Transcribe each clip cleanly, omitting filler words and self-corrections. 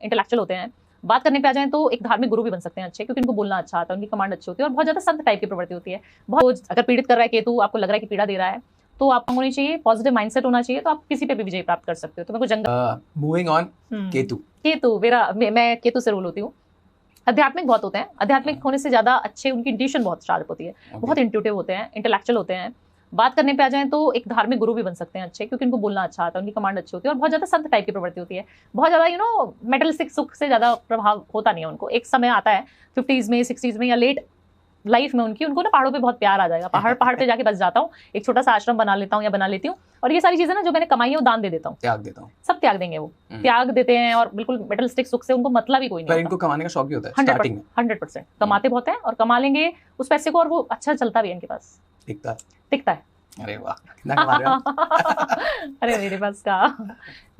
Intellectual होते हैं। बात करने पे आ जाए तो एक धार्मिक गुरु भी बन सकते हैं अच्छे, क्योंकि उनको बोलना अच्छा आता है, उनकी कमांड अच्छी होती है और बहुत ज्यादा संत टाइप की प्रवृत्ति होती है। बहुत अगर पीड़ित कर रहा है केतु, आपको लग रहा है कि पीड़ा दे रहा है, तो आपको होनी चाहिए पॉजिटिव माइंडसेट होना चाहिए, तो आप किसी पे भी विजय प्राप्त कर सकते हो। तो मेरे को जंगल मूविंग ऑन, केतु मैं केतु से रूल होती हूँ। आध्यात्मिक बहुत होते हैं, आध्यात्मिक होने से ज्यादा अच्छे, उनकी इंट्यूशन बहुत शार्प होती है, बहुत इंट्यूटिव होते हैं, इंटेलेक्चुअल होते हैं। बात करने पे आ जाए तो एक धार्मिक गुरु भी बन सकते हैं अच्छे, क्योंकि उनको बोलना अच्छा आता है, उनकी कमांड अच्छी होती है और बहुत ज्यादा संत टाइप की प्रवृत्ति होती है। बहुत ज्यादा मेटलिस्टिक सुख से ज्यादा प्रभाव होता नहीं है उनको। एक समय आता है 50s में 60s में या लेट लाइफ में उनको ना पहाड़ों पे बहुत प्यार आ जाएगा, पहाड़ पे जाके बस जाता हूँ, एक छोटा सा आश्रम बना लेता हूँ या बना लेती हूँ, और ये सारी चीजें ना जो मैंने कमाई है वो दान दे देता हूँ, त्याग देता हूँ, सब त्याग देंगे वो, त्याग देते हैं और बिल्कुल मेटलिस्टिक सुख से उनको मतलब ही कोई नहीं। इनको कमाने का शौक भी होता है स्टार्टिंग में, 100% कमाते बहुत हैं और कमा लेंगे उस पैसे को, और वो अच्छा चलता भी है, इनके पास टिकता है। अरे वाह, कितना कमा रहे हो? अरे मेरे पास का।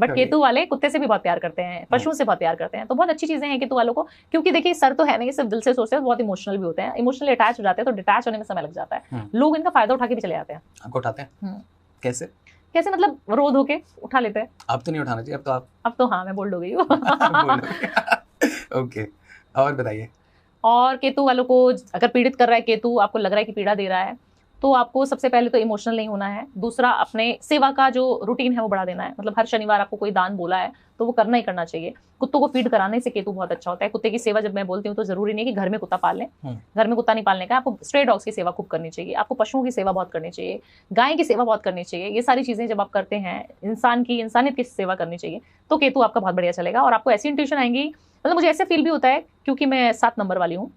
बट केतु वाले कुत्ते से भी बहुत प्यार करते हैं, पशुओं से बहुत प्यार करते हैं, तो बहुत अच्छी चीजें हैं केतु वालों को, क्योंकि देखिए सर तो है नहीं, सिर्फ दिल से सोचते हैं, बहुत इमोशनल भी होते हैं, इमोशनली अटैच हो जाते हैं, तो डिटैच होने में समय लग जाता है। लोग इनका फायदा उठा के भी चले जाते हैं। आपको उठाते हैं? कैसे कैसे मतलब रो धो के उठा लेते हैं। अब तो नहीं उठाना चाहिए, अब तो हाँ मैं बोल्ड हो गई हूँ। ओके, और बताइए। और केतु वालों को अगर पीड़ित कर रहा है केतु, आपको लग रहा है कि पीड़ा दे रहा है, तो आपको सबसे पहले तो इमोशनल नहीं होना है। दूसरा, अपने सेवा का जो रूटीन है वो बढ़ा देना है। मतलब हर शनिवार आपको कोई दान बोला है तो वो करना ही करना चाहिए। कुत्तों को फीड कराने से केतु बहुत अच्छा होता है। कुत्ते की सेवा जब मैं बोलती हूँ तो जरूरी नहीं है कि घर में कुत्ता पाल लें, घर में कुत्ता नहीं पालने का, आपको स्ट्रे डॉग्स की सेवा खूब करनी चाहिए, आपको पशुओं की सेवा बहुत करनी चाहिए, गाय की सेवा बहुत करनी चाहिए। ये सारी चीजें जब आप करते हैं, इंसानियत की सेवा करनी चाहिए, तो केतु आपका बहुत बढ़िया चलेगा। और आपको ऐसी इंट्यूशन आएंगी, मतलब मुझे ऐसे फील भी होता है, क्योंकि मैं 7 नंबर वाली हूँ,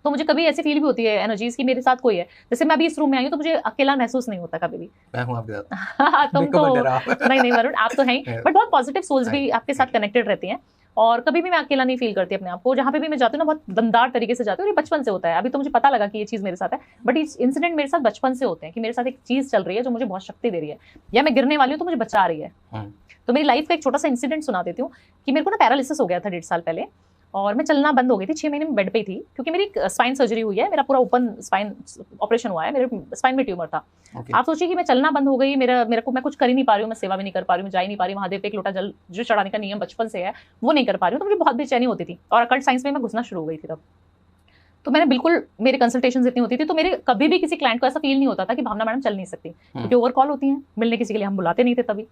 तो मुझे कभी ऐसी फील भी होती है एनर्जीज की मेरे साथ कोई है। जैसे मैं अभी इस रूम में आई हूँ तो मुझे अकेला महसूस नहीं होता कभी भी। मैं हूँ आपके साथ। तुम तो नहीं वरुण, आप तो हैं, बट बहुत पॉजिटिव सोल्स भी आपके साथ कनेक्टेड रहती हैं, और कभी भी मैं अकेला नहीं फील करती अपने आप को। जहाँ पे भी मैं जाती हूँ ना, बहुत दमदार तरीके से जाती हूँ। ये बचपन से होता है, अभी तो मुझे पता लगा कि ये चीज मेरे साथ है, बट इस इंसिडेंट मेरे साथ बचपन से होते हैं कि मेरे साथ एक चीज चल रही है जो मुझे बहुत शक्ति दे रही है, या मैं गिरने वाली हूँ तो मुझे बचा रही है। तो मेरी लाइफ का एक छोटा सा इंसिडेंट सुना देती हूँ कि मेरे को ना पैरालिसिस हो गया था 1.5 साल पहले, और मैं चलना बंद हो गई थी। 6 महीने में बेड पे थी, क्योंकि मेरी स्पाइन सर्जरी हुई है, मेरा पूरा ओपन स्पाइन ऑपरेशन हुआ है, मेरे स्पाइन में ट्यूमर था। आप सोचिए कि मैं चलना बंद हो गई, मेरे को मैं कुछ कर ही नहीं पा रही हूँ, मैं सेवा भी नहीं कर पा रही हूँ, जा ही नहीं पा रही हूँ, महादेव पे एक लोटा जल जो चढ़ाने का नियम बचपन से है वो नहीं कर पा रही हूँ, तो मुझे बहुत बेचैनी होती थी, और अकल्ट साइंस में मैं घुसना शुरू हो गई थी तब। तो मैंने बिल्कुल, मेरी कंसल्टेशन इतनी होती थी, तो मेरे कभी भी किसी क्लाइंट को ऐसा फील नहीं होता था कि भावना मैडम चल नहीं सकती, क्योंकि ओवर कॉल होती है, मिलने किसी के लिए हम बुलाते नहीं थे तभी।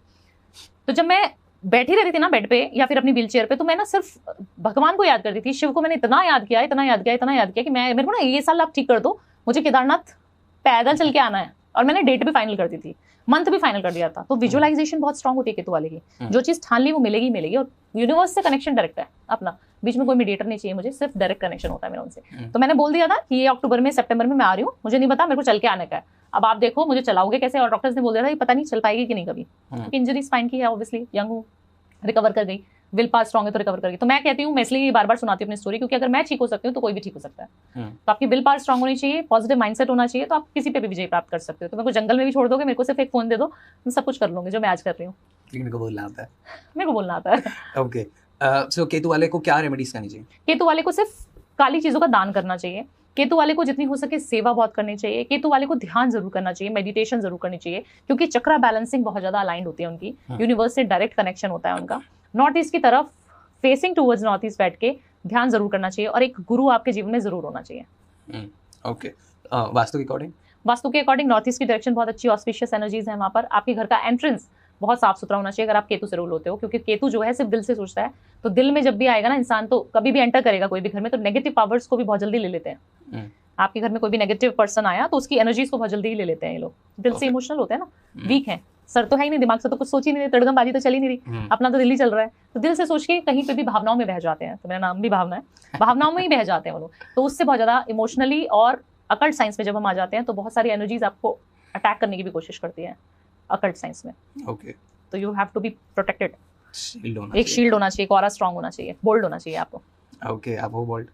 तो जब मैं बैठी रहती थी ना बेड पे या फिर अपनी व्हीलचेयर पे, तो मैं ना सिर्फ भगवान को याद करती थी। शिव को मैंने इतना याद किया कि मेरे को ना ये साल आप ठीक कर दो, मुझे केदारनाथ पैदल चल के आना है, और मैंने डेट भी फाइनल कर दी थी, मंथ भी फाइनल कर दिया था। तो विजुअलाइजेशन बहुत स्ट्रांग होती है केतु वाले की, जो चीज ठान ली वो मिलेगी, और यूनिवर्स से कनेक्शन डायरेक्ट है अपना, बीच में कोई मीडिएटर नहीं चाहिए मुझे, सिर्फ डायरेक्ट कनेक्शन होता है मेरा उनसे। तो मैंने बोल दिया था कि ये अक्टूबर में सितंबर में मैं आ रही हूँ, मुझे नहीं पता, मेरे को चल के आने का है। अब आप देखो मुझे चलाओगे कैसे, और डॉक्टर्स ने बोल दिया था पता नहीं चल पाएगी कि नहीं कभी, क्योंकि इंजरी स्पाइन की है, ऑब्वियसली यंग हूँ, रिकवर कर गई, विल पावर स्ट्रांग है तो रिकवर कर गई। तो मैं कहती हूँ, मैं इसलिए बार बार सुनाती हूँ अपनी स्टोरी, क्योंकि अगर मैं ठीक हो सकती हूँ तो कोई भी ठीक हो सकता है। तो आपकी विल पावर स्ट्रांग होनी चाहिए, पॉजिटिव माइंडसेट होना चाहिए, तो आप किसी पे भी विजय प्राप्त कर सकते हो। तो मेरे को जंगल में भी छोड़ दोगे, मेरे को सिर्फ एक फोन दे दो, मैं सब कुछ कर लूंगी जो मैं आज कर रही हूँ। मेरे को बोलना आता है। ओके, सो केतु वाले को क्या रेमेडीज करनी चाहिए? केतु वाले को सिर्फ काली चीजों का दान करना चाहिए। केतु वाले को जितनी हो सके सेवा बहुत करनी चाहिए। केतु वाले को ध्यान जरूर करना चाहिए, मेडिटेशन जरूर करनी चाहिए, क्योंकि चक्रा बैलेंसिंग बहुत ज्यादा अलाइंड होती है उनकी, यूनिवर्स से डायरेक्ट कनेक्शन होता है उनका। नॉर्थ ईस्ट की तरफ फेसिंग टूवर्ड्स नॉर्थ ईस्ट बैठ के ध्यान जरूर करना चाहिए, और एक गुरु आपके जीवन में जरूर होना चाहिए। ओके, वास्तु के अकॉर्डिंग नॉर्थ ईस्ट की डायरेक्शन बहुत अच्छी ऑस्पिशियस एनर्जीज है वहां पर। आपके घर का एंट्रेंस बहुत साफ सुथरा होना चाहिए अगर आप केतु से रूल होते हो, क्योंकि केतु जो है सिर्फ दिल से सोचता है, तो दिल में जब भी आएगा ना इंसान, तो कभी भी एंटर करेगा कोई भी घर में, तो नेगेटिव पावर्स को भी बहुत जल्दी ले लेते हैं। आपके घर में कोई भी नेगेटिव पर्सन आया तो उसकी एनर्जीज को बहुत जल्दी ही ले लेते हैं ये लोग। दिल से इमोशनल होते हैं ना, वीक है, सर तो है ही नहीं, दिमाग से तो कुछ सोच ही नहीं रहे, तड़गमबाजी तो चल ही नहीं रही, अपना तो दिल ही चल रहा है, तो दिल से सोच के कहीं पे भी भावनाओं में बह जाते हैं। तो मेरा नाम भी भावना है, भावनाओं में ही बह जाते हैं वो लोग, तो उससे बहुत ज्यादा इमोशनली, और अकल्ट साइंस में जब हम आ जाते हैं तो बहुत सारी एनर्जीज आपको अटैक करने की भी कोशिश करती है अकल्ट साइंस में। ओके, तो you have to be protected, एक शील्ड होना चाहिए, एक ऑरा स्ट्रांग होना चाहिए, बोल्ड होना चाहिए आपको। ओके, आप वो बोल्ड।